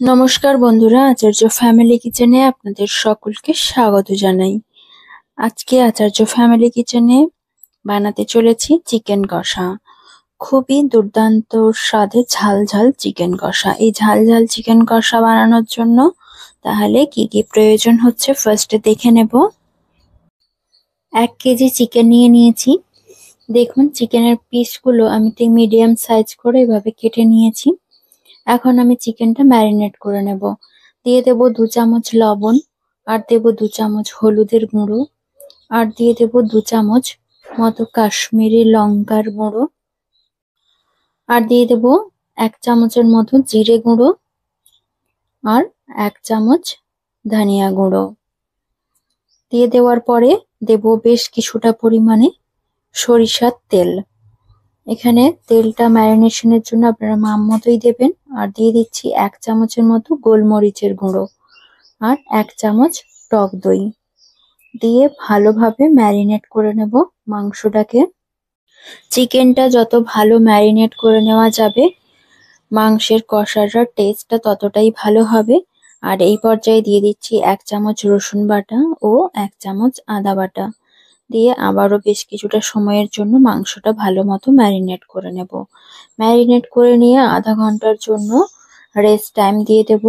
নমস্কার বন্ধুরা, আচার্য ফ্যামিলি কিচেনে আপনাদের সকলকে স্বাগত জানাই। আজকে আচার্য ফ্যামিলি কিচেনে বানাতে চলেছি চিকেন কষা। খুবই দুর্দান্ত স্বাদে ঝাল ঝাল চিকেন কষা। এই ঝাল ঝাল চিকেন কষা বানানোর জন্য তাহলে কি কি প্রয়োজন হচ্ছে ফার্স্টে দেখে নেব। 1 কেজি চিকেন নিয়ে নিয়েছি। দেখুন চিকেনের পিসগুলো আমি ঠিক মিডিয়াম সাইজ করে এভাবে কেটে নিয়েছি। এখন আমি চিকেনটা ম্যারিনেট করে নেব। দিয়ে দেব 2 চামচ লবণ, আর দেব 2 চামচ হলুদের গুঁড়ো, আর দিয়ে দেব 2 চামচ মতো কাশ্মীরি লঙ্কার গুঁড়ো, আর দিয়ে দেব 1 চামচের মতো জিরে গুঁড়ো, আর 1 চামচ ধনিয়া গুঁড়ো। দিয়ে দেওয়ার পরে দেব বেশ কিছুটা পরিমাণে সরিষার তেল। এখানে তেলটা ম্যারিনেশনের জন্য আপনারা মাপ মতোই দেবেন। আর দিয়ে দিচ্ছি 1 চামচের মতো গোলমরিচের গুঁড়ো, আর 1 চামচ টক দই দিয়ে ভালোভাবে ম্যারিনেট করে নেব মাংসটাকে। চিকেনটা যত ভালো ম্যারিনেট করে নেওয়া যাবে মাংসের কষাটার টেস্টটা ততটাই ভালো হবে। আর এই পর্যায়ে দিয়ে দিচ্ছি 1 চামচ রসুন বাটা ও 1 চামচ আদা বাটা দিয়ে আবারও বেশ কিছুটা সময়ের জন্য মাংসটা ভালো মতো ম্যারিনেট করে নেব। ম্যারিনেট করে নিয়ে আধা ঘন্টার জন্য রেস্ট টাইম দিয়ে দেব।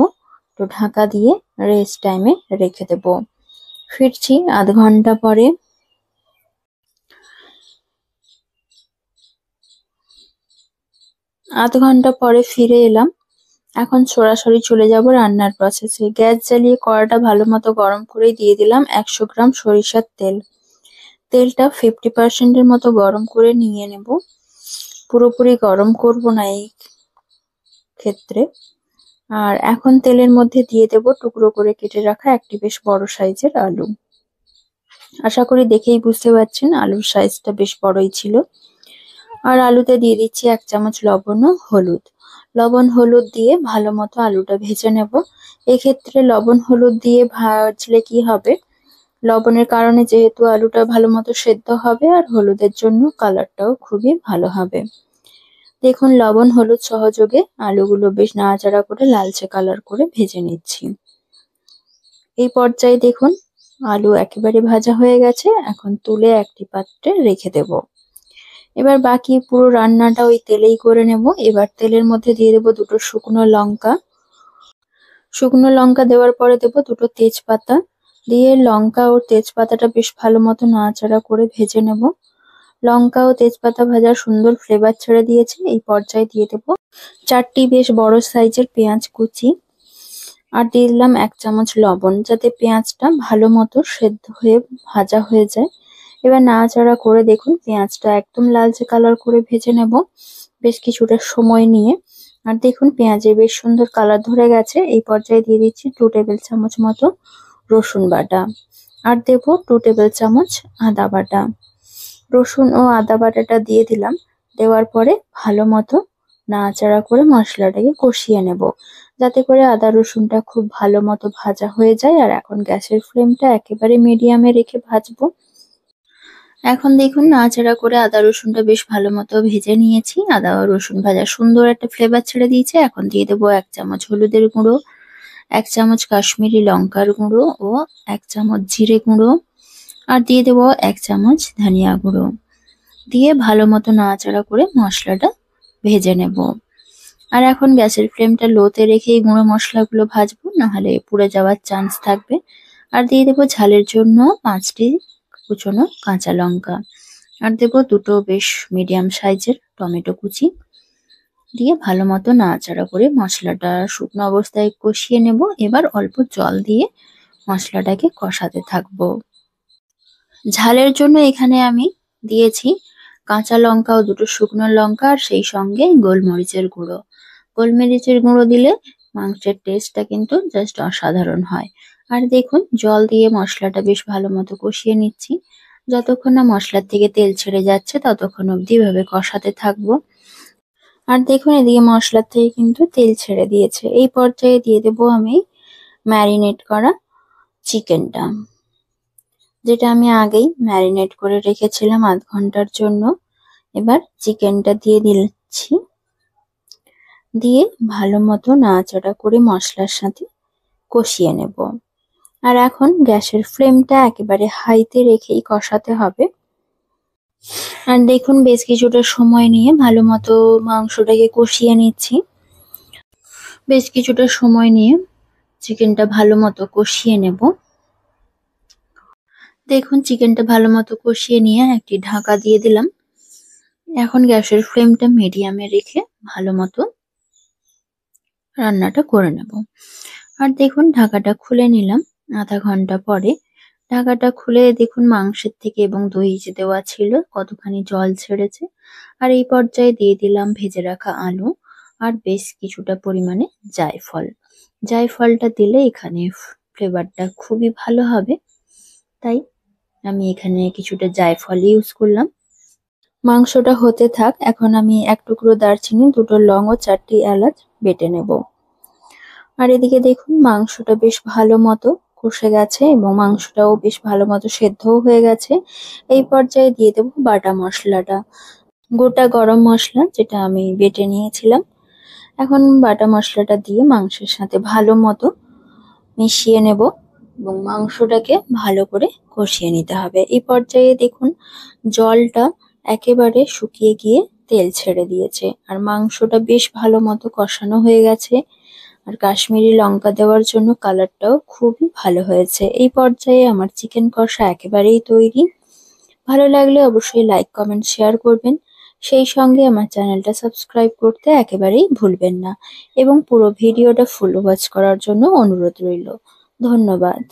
তো ঢাকা দিয়ে রেস্ট টাইমে রেখে দেব। ফিরছি আধ ঘন্টা পরে। আধ ঘন্টা পরে ফিরে এলাম। এখন সরাসরি চলে যাব রান্নার প্রসেসে। গ্যাস জ্বালিয়ে কড়াটা ভালো মতো গরম করে দিয়ে দিলাম 100 গ্রাম সরিষার তেল। তেলটা 50% এর মতো গরম করে নিয়ে নেব। পুরোপুরি গরম করব না এই ক্ষেত্রে। আর এখন তেলের মধ্যে দিয়ে দেব টুকরো করে কেটে রাখা একটি বেশ বড় সাইজের আলু। আশা করি দেখেই বুঝতে পারছেন আলুর সাইজটা বেশ বড়ই ছিল। আর আলুতে দিয়ে দিচ্ছি 1 চামচ লবণ ও হলুদ। লবণ হলুদ দিয়ে ভালো মতো আলুটা ভেজে নেব। এক্ষেত্রে লবণ হলুদ দিয়ে ভাজলে কি হবে, লবণের কারণে যেহেতু আলুটা ভালো মতো সেদ্ধ হবে, আর হলুদের জন্য কালারটাও খুবই ভালো হবে। দেখুন লবণ হলুদ সহযোগে আলুগুলো বেশ নাড়াচাড়া করে লালচে কালার করে ভেজে নিচ্ছি। এই পর্যায়ে দেখুন আলু একেবারে ভাজা হয়ে গেছে। এখন তুলে একটি পাত্রে রেখে দেব। এবার বাকি পুরো রান্নাটা ওই তেলেই করে নেব। এবার তেলের মধ্যে দিয়ে দেবো 2টো শুকনো লঙ্কা। শুকনো লঙ্কা দেওয়ার পরে দেবো 2টো তেজপাতা। দিয়ে লঙ্কা ও তেজপাতাটা বেশ ভালো মতো নাড়াচাড়া করে ভেজে নেব। লঙ্কা ও তেজপাতা ভাজার সুন্দর ফ্লেভার ছেড়ে দিয়েছে। এই পর্যায়ে দিয়ে দেবো 4টি বেশ বড় সাইজের পেঁয়াজ কুচি, আর দিয়ে দিলাম 1 চামচ লবণ, যাতে পেঁয়াজটা ভালো মতো সেদ্ধ হয়ে ভাজা হয়ে যায়। এবার নাড়াচাড়া করে দেখুন পেঁয়াজটা একদম লালচে কালার করে ভেজে নেব বেশ কিছুটা সময় নিয়ে। আর দেখুন পেঁয়াজে বেশ সুন্দর কালার ধরে গেছে। এই পর্যায়ে দিয়ে দিচ্ছি 2 টেবিল চামচ মতো রসুন বাটা, আর দেবো 2 টেবিল চামচ আদা বাটা। রসুন ও আদা বাটাটা দিয়ে দিলাম। দেওয়ার পরে ভালো মতো নাড়াচাড়া করে মশলাটাকে কষিয়ে নেব, যাতে করে আদা রসুনটা খুব ভালো মতো ভাজা হয়ে যায়। আর এখন গ্যাসের ফ্লেমটা একেবারে মিডিয়ামে রেখে ভাজবো। এখন দেখুন নাড়াচাড়া করে আদা রসুনটা বেশ ভালো মতো ভেজে নিয়েছি। আদা ও রসুন ভাজা সুন্দর একটা ফ্লেভার ছেড়ে দিয়েছে। এখন দিয়ে দেবো 1 চামচ হলুদের গুঁড়ো, 1 চামচ কাশ্মীরি লঙ্কার গুঁড়ো ও 1 চামচ জিরে গুঁড়ো, আর দিয়ে দেবো 1 চামচ ধনিয়া গুঁড়ো। দিয়ে ভালো মতো নাড়াচাড়া করে মশলাটা ভেজে নেব। আর এখন গ্যাসের ফ্লেমটা লোতে রেখে এই গুঁড়ো মশলাগুলো ভাজবো, নাহলে পুড়ে যাওয়ার চান্স থাকবে। আর দিয়ে দেবো ঝালের জন্য 5টি কুচনো কাঁচা লঙ্কা, আর দেবো 2টো বেশ মিডিয়াম সাইজের টমেটো কুচি। দিয়ে ভালো মতো নাড়াচাড়া করে মশলাটা শুকনো অবস্থায় কষিয়ে নেব। এবার অল্প জল দিয়ে মশলাটাকে কষাতে থাকবো। ঝালের জন্য এখানে আমি দিয়েছি কাঁচা লঙ্কা ও 2টো শুকনো লঙ্কা, আর সেই সঙ্গে গোলমরিচের গুঁড়ো। গোলমরিচের গুঁড়ো দিলে মাংসের টেস্টটা কিন্তু জাস্ট অসাধারণ হয়। আর দেখুন জল দিয়ে মশলাটা বেশ ভালো মতো কষিয়ে নিচ্ছি। যতক্ষণ না মশলার থেকে তেল ছেড়ে যাচ্ছে ততক্ষণ অবধি এভাবে কষাতে থাকবো। আর দেখুন এদিকে মশলার থেকে কিন্তু তেল ছেড়ে দিয়েছে। এই পর্যায়ে দিয়ে দেবো আমি ম্যারিনেট করা চিকেনটা, যেটা আমি আগেই ম্যারিনেট করে রেখেছিলাম আধ ঘন্টার জন্য। এবার চিকেনটা দিয়ে দিচ্ছি। দিয়ে ভালো মতো নাড়াচাড়া করে মশলার সাথে কষিয়ে নেব। আর এখন গ্যাসের ফ্লেমটা একেবারে হাইতে রেখেই কষাতে হবে। আর দেখুন বেশ কিছুটা সময় নিয়ে ভালো মতো মাংসটাকে কষিয়ে নিচ্ছি। বেশ কিছুটা সময় নিয়ে চিকেনটা ভালো মতো কষিয়ে নেব। দেখুন চিকেনটা ভালো মতো কষিয়ে নিয়ে একটি ঢাকা দিয়ে দিলাম। এখন গ্যাসের ফ্লেমটা মিডিয়ামে রেখে ভালো মতো রান্নাটা করে নেব। আর দেখুন ঢাকাটা খুলে নিলাম আধা ঘন্টা পরে। ঢাকাটা খুলে দেখুন মাংসের থেকে এবং দই যে দেওয়া ছিল কতখানি জল ছেড়েছে। আর এই পর্যায়ে দিয়ে দিলাম ভেজে রাখা আলু আর বেশ কিছুটা পরিমাণে জায়ফল। জায়ফলটা দিলে এখানে ফ্লেভারটা খুবই ভালো হবে, তাই আমি এখানে কিছুটা জায়ফল ইউজ করলাম। মাংসটা হতে থাক, এখন আমি এক টুকরো দারচিনি, দুটো লং ও 4টি এলাচ বেটে নেব। আর এদিকে দেখুন মাংসটা বেশ ভালো মতো কষে গেছে এবং মাংসটাও বেশ ভালো মতো সেদ্ধও হয়ে গেছে। এই পর্যায়ে দিয়ে দেবো বাটা মশলাটা, গোটা গরম মশলা যেটা আমি বেটে নিয়েছিলাম। এখন বাটা মশলাটা দিয়ে মাংসের সাথে ভালো মতো মিশিয়ে নেব এবং মাংসটাকে ভালো করে কষিয়ে নিতে হবে। এই পর্যায়ে দেখুন জলটা একেবারে শুকিয়ে গিয়ে তেল ছেড়ে দিয়েছে আর মাংসটা বেশ ভালো মতো কষানো হয়ে গেছে। আর কাশ্মীরি লঙ্কা দেওয়ার জন্য কালারটাও খুবই ভালো হয়েছে। এই পর্যায়ে আমার চিকেন কষা একেবারেই তৈরি। ভালো লাগলে অবশ্যই লাইক, কমেন্ট, শেয়ার করবেন। সেই সঙ্গে আমার চ্যানেলটা সাবস্ক্রাইব করতে একেবারেই ভুলবেন না এবং পুরো ভিডিওটা ফুল ওয়াচ করার জন্য অনুরোধ রইল। ধন্যবাদ।